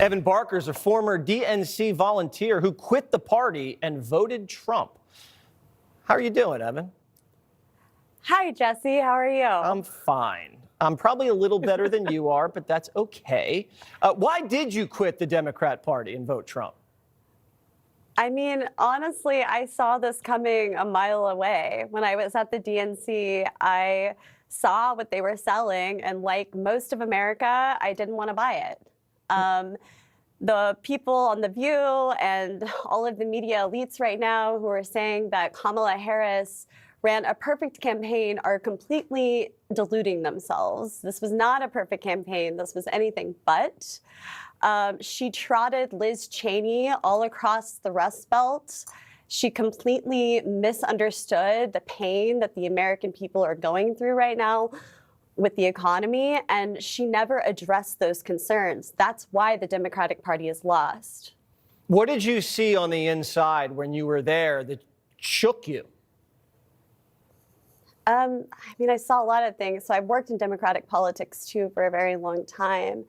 Evan Barker is a former DNC volunteer who quit the party and voted Trump. How are you doing, Evan? Hi, Jesse. How are you? I'm fine. I'm probably a little better than you are, but that's okay. Why did you quit the Democrat Party and vote Trump? I mean, honestly, I saw this coming a mile away. When I was at the DNC, I saw what they were selling, and like most of America, I didn't want to buy it. The people on The View and all of the media elites right now who are saying that Kamala Harris ran a perfect campaign are completely deluding themselves. This was not a perfect campaign. This was anything but. She trotted Liz Cheney all across the Rust Belt. She completely misunderstood the pain that the American people are going through right now with the economy, and she never addressed those concerns. That's why the Democratic Party is lost. What did you see on the inside when you were there that shook you? I mean, I saw a lot of things. So I've worked in Democratic politics, too, for a very long time.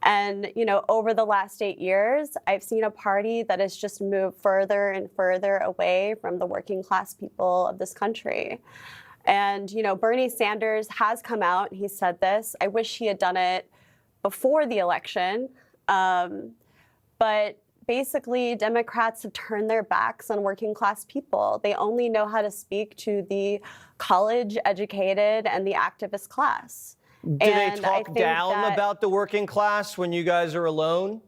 And, you know, over the last 8 years, I've seen a party that has just moved further and further away from the working class people of this country. And, you know, Bernie Sanders has come out and he said this. I wish he had done it before the election. But basically, Democrats have turned their backs on working class people. They only know how to speak to the college educated and the activist class. Do they talk down about the working class when you guys are alone?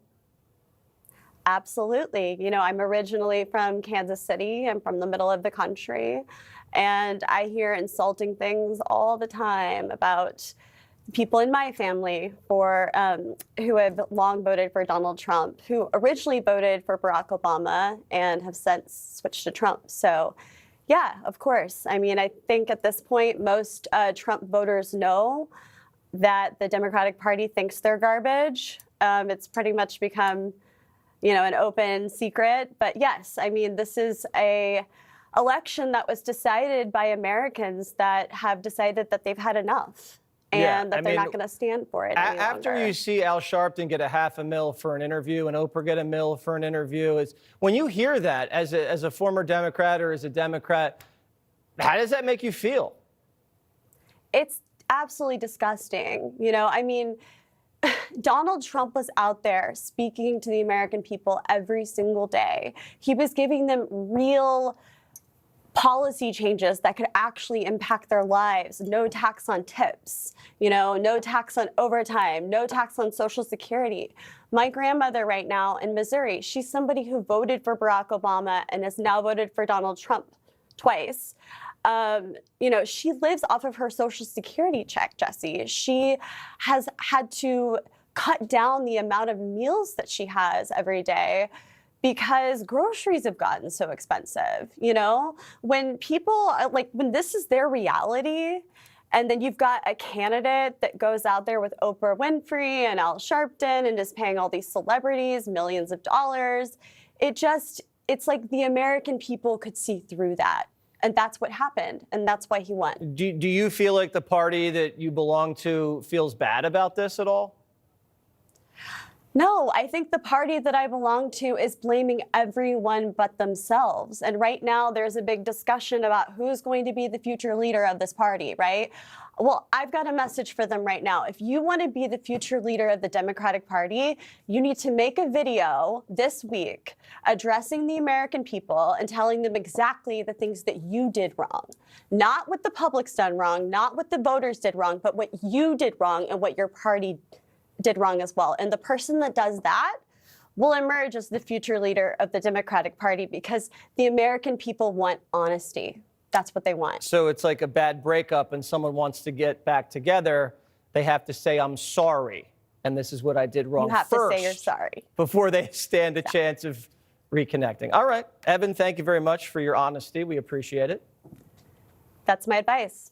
Absolutely. You know, I'm originally from Kansas City. I'm from the middle of the country. And I hear insulting things all the time about people in my family who have long voted for Donald Trump, who originally voted for Barack Obama and have since switched to Trump. So, yeah, of course. I mean, I think at this point, most Trump voters know that the Democratic Party thinks they're garbage. It's pretty much become, you know, an open secret. But yes, I mean, this is a election that was decided by Americans that have decided that they've had enough and that they're not going to stand for it any after longer. You see Al Sharpton get a $500,000 for an interview and Oprah get $1 million for an interview, is when you hear that as a former Democrat or as a Democrat, how does that make you feel? It's absolutely disgusting. You know, I mean, Donald Trump was out there speaking to the American people every single day. He was giving them real policy changes that could actually impact their lives. No tax on tips, you know, no tax on overtime, no tax on Social Security. My grandmother right now in Missouri, she's somebody who voted for Barack Obama and has now voted for Donald Trump twice. You know, she lives off of her Social Security check, Jesse. She has had to cut down the amount of meals that she has every day because groceries have gotten so expensive. You know, when people when this is their reality, and then you've got a candidate that goes out there with Oprah Winfrey and Al Sharpton and is paying all these celebrities millions of dollars, it's like the American people could see through that. And that's what happened, and that's why he won. Do you feel like the party that you belong to feels bad about this at all? No, I think the party that I belong to is blaming everyone but themselves. And right now, there's a big discussion about who's going to be the future leader of this party, right? Well, I've got a message for them right now. If you want to be the future leader of the Democratic Party, you need to make a video this week addressing the American people and telling them exactly the things that you did wrong. Not what the public's done wrong, not what the voters did wrong, but what you did wrong and what your party did wrong as well. And the person that does that will emerge as the future leader of the Democratic Party because the American people want honesty. That's what they want. So it's like a bad breakup and someone wants to get back together. They have to say, I'm sorry, and this is what I did wrong first. You have to say you're sorry. Before they stand a chance of reconnecting. All right. Evan, thank you very much for your honesty. We appreciate it. That's my advice.